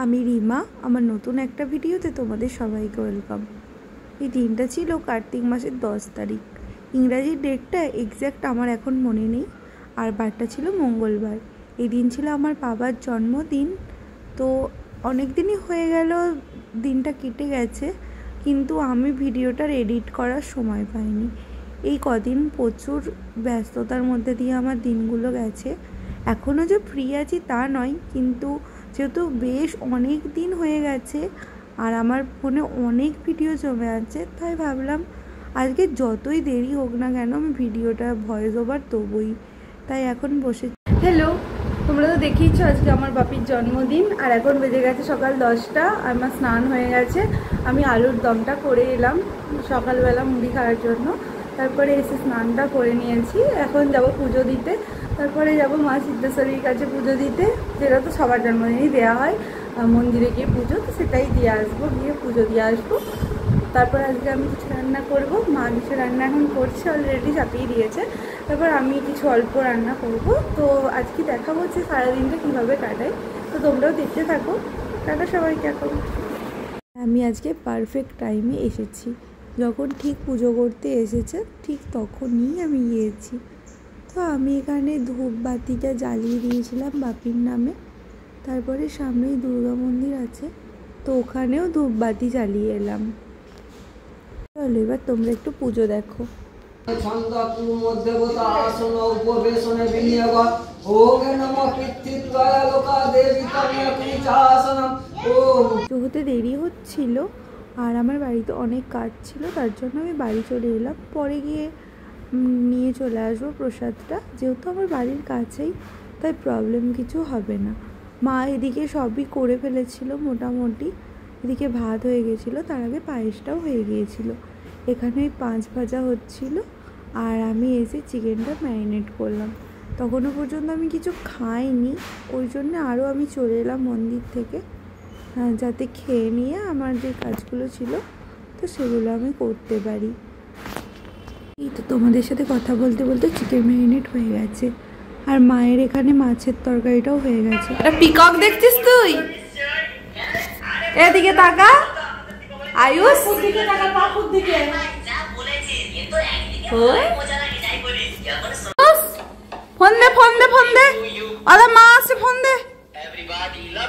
আমি রিমা, আমার নতুন একটা ভিডিওতে তোমাদের সবাইকে ওয়েলকাম। এই দিনটা ছিল কার্তিক মাসের 10 তারিখ। ইংরাজি ডেটটা এক্স্যাক্ট আমার এখন মনে নেই, আর বারটা ছিল মঙ্গলবার। এই দিন ছিল আমার বাবার জন্মদিন। তো অনেক দিনই হয়ে গেল দিনটা কেটে গেছে, কিন্তু আমি ভিডিওটার এডিট করার সময় পাইনি। এই কদিন প্রচুর ব্যস্ততার মধ্যে দিয়ে আমার দিনগুলো গেছে। এখনও যে ফ্রি আছি তা নয়, কিন্তু যেহেতু বেশ অনেক দিন হয়ে গেছে আর আমার ফোনে অনেক ভিডিও জমে আছে, তাই ভাবলাম আজকে যতই দেরি হোক না কেন আমি ভিডিওটা ভয়েস ওভার দেবই। তাই এখন বসে। হ্যালো, তোমরা তো দেখেইছো আজকে আমার বাপির জন্মদিন, আর এখন বেজে গেছে সকাল 10টা। আমার স্নান হয়ে গেছে, আমি আলুর দমটা করে এলাম সকালবেলা মুড়ি খাওয়ার জন্য। তারপরে এসে স্নানটা করে নিয়েছি, এখন যাব পুজো দিতে। তারপরে যাব মা সিদ্ধেশ্বরীর কাছে পুজো দিতে, যেটা তো সবার জন্মদিনই দেওয়া হয়, মন্দিরে গিয়ে পুজো, তো সেটাই দিয়ে আসবো, গিয়ে পুজো দিয়ে আসবো। তারপর আজকে আমি কিছু রান্না করব, মা কিছু রান্না এখন করছে, অলরেডি চাপিয়ে দিয়েছে। তারপর আমি কিছু অল্প রান্না করব। তো আজকে দেখাবো যে সারাদিনটা কীভাবে কাটাই, তো তোমরাও দেখতে থাকো। টাটা সবাইকে। এখন আমি আজকে পারফেক্ট টাইমে এসেছি, যখন ঠিক পুজো করতে এসেছে ঠিক তখনই আমি গিয়েছি। তো আমি এখানে ধূপবাতিটা জ্বালিয়ে দিয়েছিলাম বাপির নামে। তারপরে সামনেই দুর্গা মন্দির আছে, তো ওখানেও ধূপবাতি জ্বালিয়ে এলাম। চলো এবার তোমরা একটু পুজো দেখো। হতে দেরি হচ্ছিল আর আমার বাড়িতে অনেক কাজ ছিল, তার জন্য আমি বাড়ি চলে এলাম। পরে গিয়ে নিয়ে চলে আসবো প্রসাদটা, যেহেতু আমার বাড়ির কাছেই, তাই প্রবলেম কিছু হবে না। মা এদিকে সবই করে ফেলেছিল মোটামুটি, এদিকে ভাত হয়ে গেছিলো, তার আগে পায়েসটাও হয়ে গিয়েছিলো। এখানে ওই 5 ভাজা হচ্ছিল, আর আমি এসে চিকেনটা ম্যারিনেট করলাম। তখনও পর্যন্ত আমি কিছু খাইনি, ওই জন্য আরও আমি চলে এলাম মন্দির থেকে, যাতে খেয়ে নিয়ে আমার যে কাজগুলো ছিল তো সেগুলো আমি করতে পারি। এই তো তোমাদের সাথে কথা বলতে বলতে চিকেন ম্যারিনেট হয়ে গেছে, আর মায়ের এখানে মাছের তরকারিটাও হয়ে গেছে। এটা পিকক দেখছিস তুই? এদিকে তাকা আয়ুষ, দিকে তাকা, পাপুর দিকে। ফোন দে ফোন দে ফোন দে, আরে মা আসছে, ফোন দে,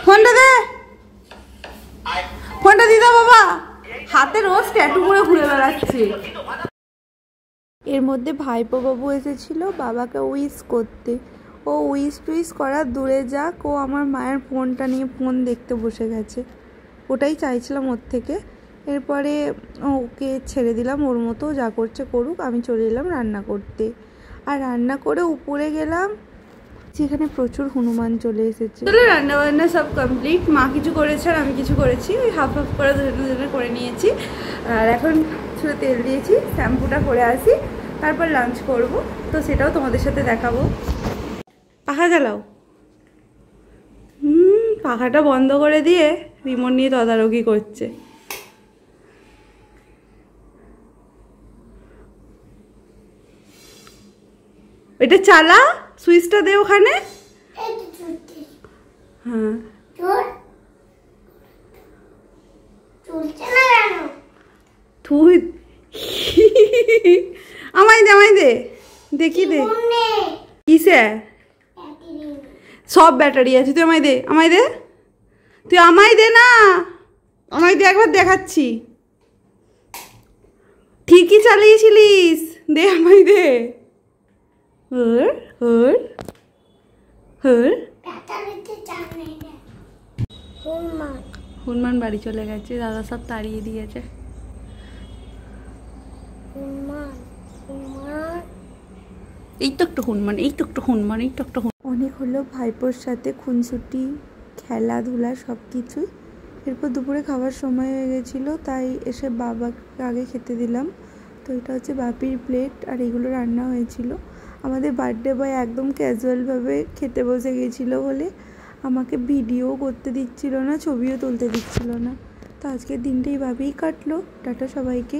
ফোনটা দে, ফোনটা দি দাও বাবা। হাতে রোজ ট্যাটু করে ঘুরে বেড়াচ্ছে। এর মধ্যে ভাইপো বাবু এসেছিল বাবাকে উইশ করতে। ও উইশ টুইশ করার দূরে যাক, ও আমার মায়ের ফোনটা নিয়ে ফোন দেখতে বসে গেছে। ওটাই চাইছিলাম ওর থেকে। এরপরে ওকে ছেড়ে দিলাম, ওর মতো যা করছে করুক। আমি চলে এলাম রান্না করতে, আর রান্না করে উপরে গেলাম, যেখানে প্রচুর হনুমান চলে এসেছে। চলো রান্না বান্না সব কমপ্লিট, মা কিছু করেছে আর আমি কিছু করেছি, ওই হাফ হাফ করে দুজনে করে নিয়েছি। আর এখন শুধু তেল দিয়েছি, শ্যাম্পুটা করে আসি, তারপর লাঞ্চ করব, তো সেটাও তোমাদের সাথে দেখাবো। পাখা জ্বালাও। পাখাটা বন্ধ করে দিয়ে রিমোট নিয়ে তদারকি করছে। এটা চালা, সুইচটা দে ওখানে। হ্যাঁ তুই আমায় দে, আমায় দে, দেখি দে কিসে সব ব্যাটারি আছে। তুই আমায় দে, আমায় দে, তুই আমায় দে না, আমায় দে, একবার দেখাচ্ছি। ঠিকই চালিয়েছিলিস, দে আমায় দে। হনুমান বাড়ি চলে গেছে, দাদা সব তাড়িয়ে দিয়েছে। এই তো একটা হনুমান, এই তো একটা হনুমান, এই তো একটা হনুমান। অনেক হলো ভাইপোর সাথে খুনসুটি, খেলাধুলা সব কিছুই। এরপর দুপুরে খাবার সময় হয়ে গেছিলো, তাই এসে বাবাকে আগে খেতে দিলাম। তো এটা হচ্ছে বাপির প্লেট, আর এগুলো রান্না হয়েছিল। আমাদের বার্থডে বয় একদম ক্যাজুয়ালভাবে খেতে বসে গেছিলো বলে আমাকে ভিডিও করতে দিচ্ছিল না, ছবিও তুলতে দিচ্ছিল না। তো আজকের দিনটা এইভাবেই কাটলো। টাটা সবাইকে।